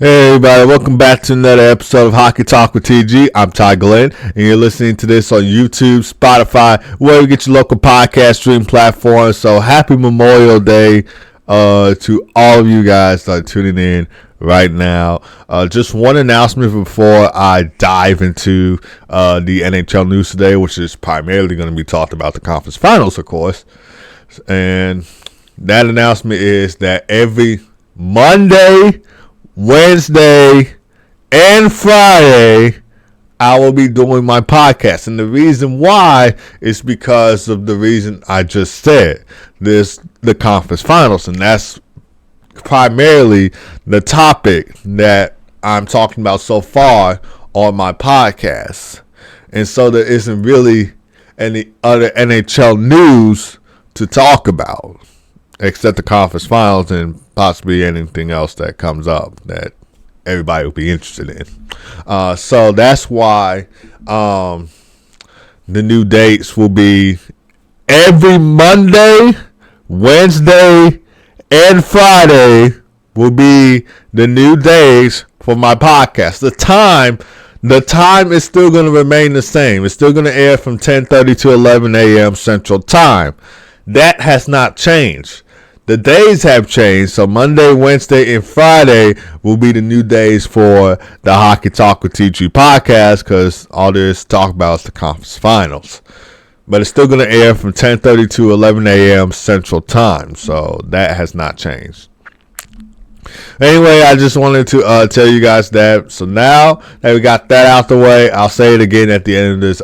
Hey everybody, welcome back to another episode of Hockey Talk with TG. I'm Ty Glenn, and you're listening to this on YouTube, Spotify, where you get your local podcast stream platform. So happy Memorial Day to all of you guys that are tuning in right now. Just one announcement before I dive into the NHL news today, which is primarily going to be talked about the conference finals, of course. And that announcement is that every Monday, Wednesday, and Friday, I will be doing my podcast. And the reason why is because of the reason I just said. There's the conference finals, and that's primarily the topic that I'm talking about so far on my podcast. And so there isn't really any other NHL news to talk about, except the conference finals and possibly anything else that comes up that everybody will be interested in. So that's why the new dates will be every Monday, Wednesday, and Friday will be the new days for my podcast. The time is still going to remain the same. It's still going to air from 10:30 to 11 a.m. Central Time. That has not changed. The days have changed, so Monday, Wednesday, and Friday will be the new days for the Hockey Talk with TG podcast, because all there is to talk about is the conference finals. But it's still going to air from 10:30 to 11 a.m. Central Time, so that has not changed. Anyway, I just wanted to tell you guys that. So now that we got that out the way, I'll say it again at the end of this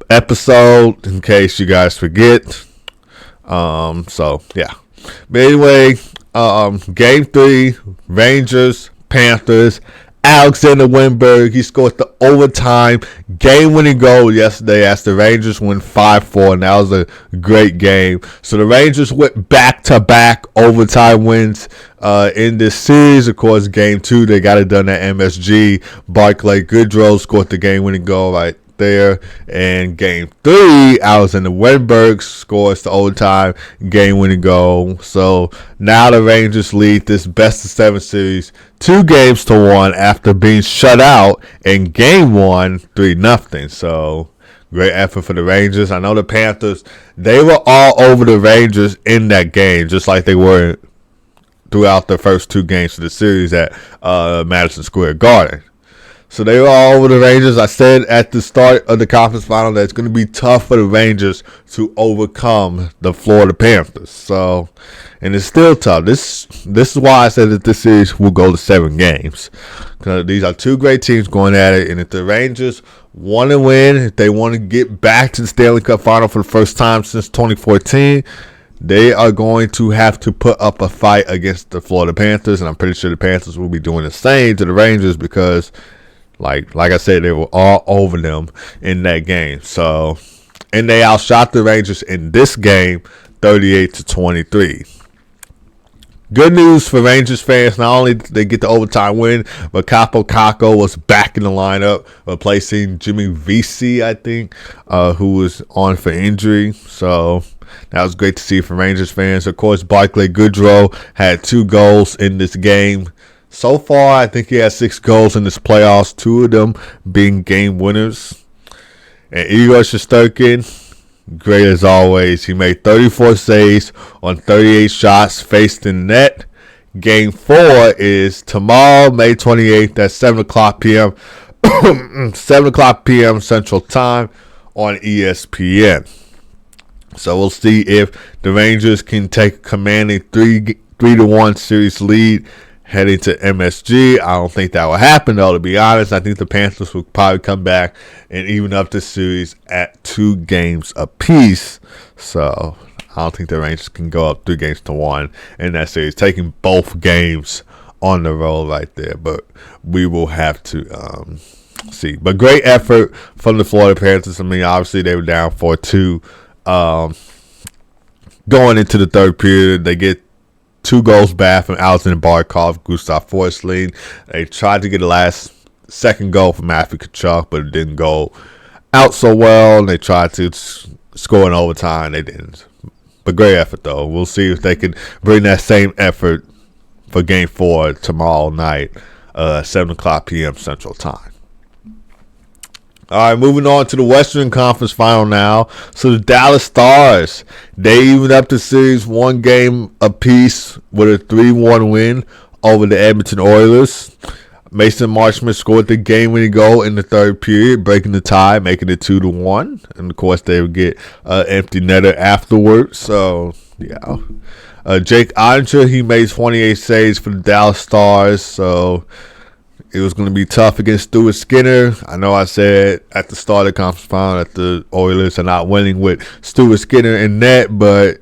episode in case you guys forget. So yeah. But anyway, game 3, Rangers, Panthers. Alexander Wennberg, he scored the overtime game-winning goal yesterday as the Rangers win 5-4, and that was a great game. So the Rangers went back-to-back overtime wins in this series. Of course, game 2, they got it done at MSG. Barclay Goodrow scored the game-winning goal right there. And game 3, Alexander Wennberg scores the overtime game-winning goal. So now the Rangers lead this best-of-7 series 2-1 after being shut out in game 1, 3-0. So great effort for the Rangers. I know the Panthers, they were all over the Rangers in that game, just like they were throughout the first 2 games of the series at Madison Square Garden. So they were all over the Rangers. I said at the start of the conference final that it's going to be tough for the Rangers to overcome the Florida Panthers. So, and it's still tough. This is why I said that this series will go to 7 games. Because these are 2 great teams going at it. And if the Rangers want to win, if they want to get back to the Stanley Cup final for the first time since 2014, they are going to have to put up a fight against the Florida Panthers. And I'm pretty sure the Panthers will be doing the same to the Rangers because Like I said, they were all over them in that game. So, and they outshot the Rangers in this game, 38-23. Good news for Rangers fans. Not only did they get the overtime win, but Capo Caco was back in the lineup, replacing Jimmy Vesey, I think, who was on for injury. So that was great to see for Rangers fans. Of course, Barclay Goodrow had 2 goals in this game. So far, I think he has 6 goals in this playoffs, 2 of them being game winners. And Igor Shesterkin, great as always. He made 34 saves on 38 shots faced in net. Game 4 is tomorrow, May 28th at 7 o'clock p.m. 7 o'clock p.m. Central Time on ESPN. So we'll see if the Rangers can take a commanding 3-1 series lead heading to MSG. I don't think that will happen, though, to be honest. I think the Panthers will probably come back and even up the series at 2 games apiece. So I don't think the Rangers can go up 3-1 in that series, taking both games on the road right there. But we will have to see. But great effort from the Florida Panthers. I mean, obviously they were down 4-2 going into the third period. They get 2 goals back from Alexander Barkov, Gustav Forsling. They tried to get the second goal from Matthew Tkachuk, but it didn't go out so well. They tried to score in overtime. They didn't. But great effort, though. We'll see if they can bring that same effort for Game 4 tomorrow night, 7 o'clock p.m. Central Time. All right, moving on to the Western Conference Final now. So the Dallas Stars, they evened up the series 1 game apiece with a 3-1 win over the Edmonton Oilers. Mason Marchment scored the game-winning goal in the third period, breaking the tie, making it 2-1. And, of course, they would get an empty netter afterwards. So, yeah. Jake Oettinger, he made 28 saves for the Dallas Stars. So, it was going to be tough against Stuart Skinner. I know I said at the start of the conference final that the Oilers are not winning with Stuart Skinner in net, but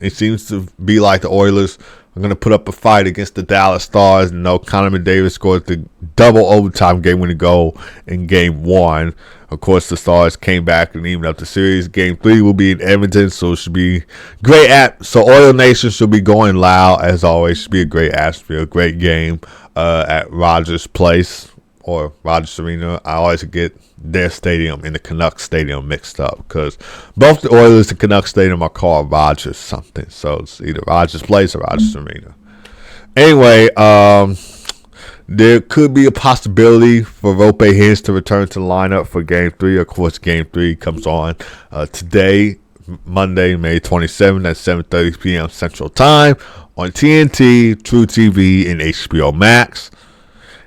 it seems to be like the Oilers are going to put up a fight against the Dallas Stars. And Connor McDavid scored the double overtime game-winning goal in Game 1. Of course, the Stars came back and evened up the series. Game 3 will be in Edmonton, so it should be great. So Oil Nation should be going loud, as always. Should be a great atmosphere, great game at Rogers Place or Rogers Arena. I always get their stadium and the Canucks Stadium mixed up because both the Oilers and Canucks Stadium are called Rogers something. So it's either Rogers Place or Rogers Arena. Anyway, there could be a possibility for Rope Hintz to return to the lineup for Game 3. Of course, Game 3 comes on today, Monday, May 27th at 7:30 p.m. Central Time on TNT, True TV, and HBO Max.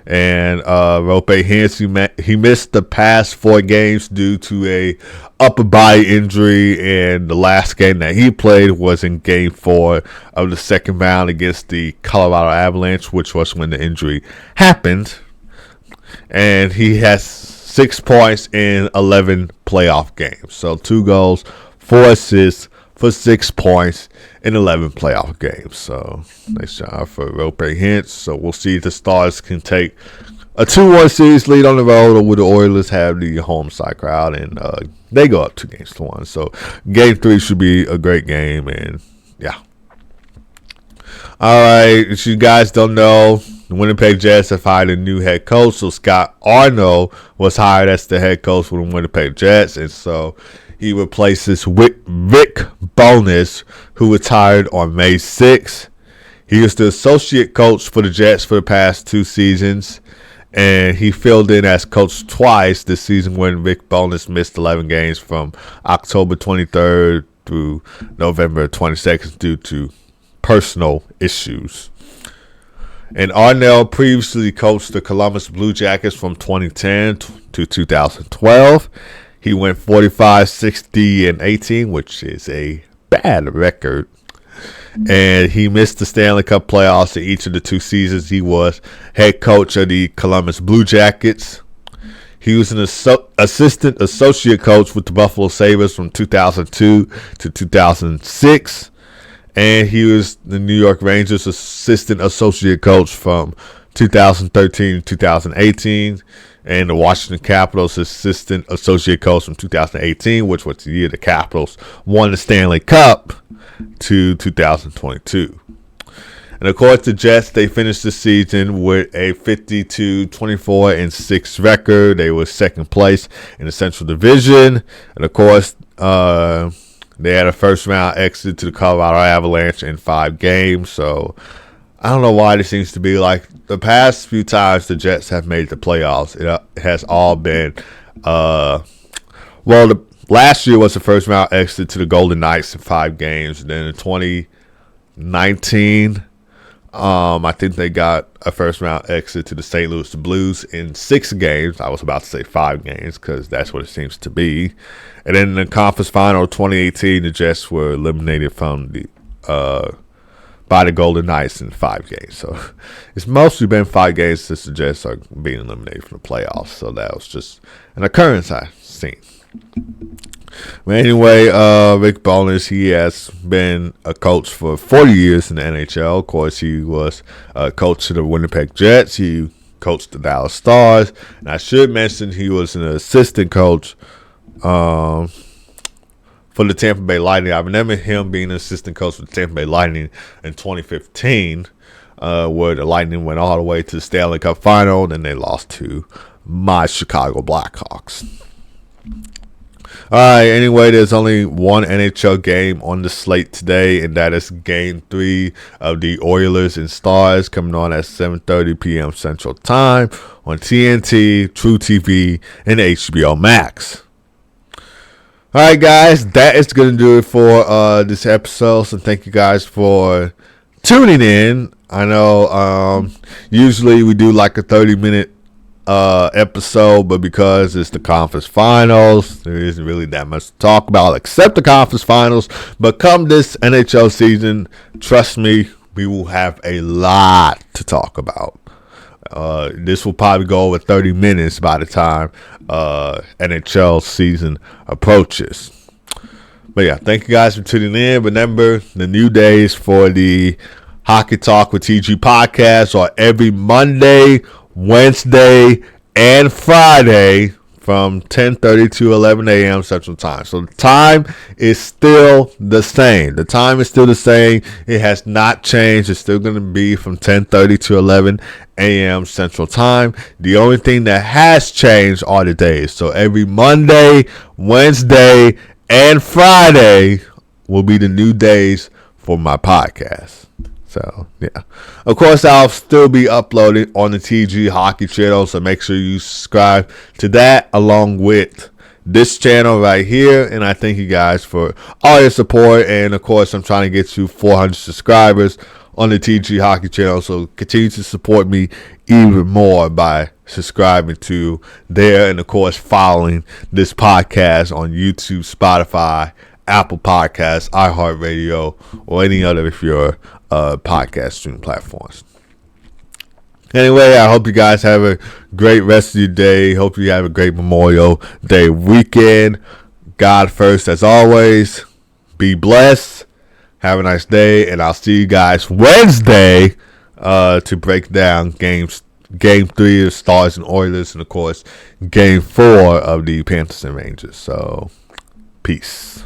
And Rope Hintz, he missed the past 4 games due to a upper body injury, and the last game that he played was in Game 4 of the second round against the Colorado Avalanche, which was when the injury happened. And he has 6 points in 11 playoff games. So 2 goals, 4 assists for 6 points in 11 playoff games. So nice job for Rope Hintz. So we'll see if the Stars can take a 2-1 series lead on the road, or will the Oilers have the home side crowd and they go up 2-1. So Game 3 should be a great game, and yeah. All right, if you guys don't know, the Winnipeg Jets have hired a new head coach. So Scott Arno was hired as the head coach for the Winnipeg Jets, and so he replaces Rick Bowness, who retired on May 6th. He was the associate coach for the Jets for the past 2 seasons, and he filled in as coach twice this season when Rick Bowness missed 11 games from October 23rd through November 22nd due to personal issues. And Arnell previously coached the Columbus Blue Jackets from 2010 to 2012. He went 45, 60, and 18, which is a bad record. And he missed the Stanley Cup playoffs in each of the 2 seasons he was head coach of the Columbus Blue Jackets. He was an assistant associate coach with the Buffalo Sabres from 2002 to 2006. And he was the New York Rangers assistant associate coach from 2013 to 2018. And the Washington Capitals assistant associate coach from 2018, which was the year the Capitals won the Stanley Cup, to 2022. And of course, the Jets, they finished the season with a 52-24-6 record. They were second place in the Central Division. And of course, they had a first round exit to the Colorado Avalanche in 5 games. So I don't know why it seems to be like the past few times the Jets have made the playoffs. It has all been, the last year was the first round exit to the Golden Knights in 5 games. And then in 2019, I think they got a first round exit to the St. Louis Blues in 6 games. I was about to say 5 games because that's what it seems to be. And then in the conference final of 2018, the Jets were eliminated from the by the Golden Knights in 5 games. So it's mostly been 5 games since the Jets are being eliminated from the playoffs. So that was just an occurrence I've seen. But anyway, Rick Bowness, he has been a coach for 40 years in the NHL. Of course, he was a coach of the Winnipeg Jets. He coached the Dallas Stars. And I should mention he was an assistant coach for the Tampa Bay Lightning. I remember him being an assistant coach for the Tampa Bay Lightning in 2015, where the Lightning went all the way to the Stanley Cup final, and then they lost to my Chicago Blackhawks. All right. Anyway, there's only one NHL game on the slate today, and that is Game 3 of the Oilers and Stars coming on at 7:30 p.m. Central Time on TNT, True TV, and HBO Max. All right, guys, that is going to do it for this episode. So thank you guys for tuning in. I know usually we do like a 30-minute episode, but because it's the conference finals, there isn't really that much to talk about except the conference finals. But come this NHL season, trust me, we will have a lot to talk about. This will probably go over 30 minutes by the time NHL season approaches. But yeah, thank you guys for tuning in. Remember, the new days for the Hockey Talk with TG podcast are every Monday, Wednesday, and Friday from 10:30 to 11 a.m. Central Time. So the time is still the same. The time is still the same. It has not changed. It's still going to be from 10:30 to 11 a.m. Central Time. The only thing that has changed are the days. So every Monday, Wednesday, and Friday will be the new days for my podcast. So, yeah. Of course, I'll still be uploading on the TG Hockey channel, so make sure you subscribe to that along with this channel right here. And I thank you guys for all your support. And, of course, I'm trying to get to 400 subscribers on the TG Hockey channel, so continue to support me even more by subscribing to there and, of course, following this podcast on YouTube, Spotify, Apple Podcasts, iHeartRadio, or any other of your podcast streaming platforms. Anyway, I hope you guys have a great rest of your day. Hope you have a great Memorial Day weekend. God first, as always. Be blessed. Have a nice day, and I'll see you guys Wednesday to break down Game 3 of Stars and Oilers, and of course Game 4 of the Panthers and Rangers. So, peace.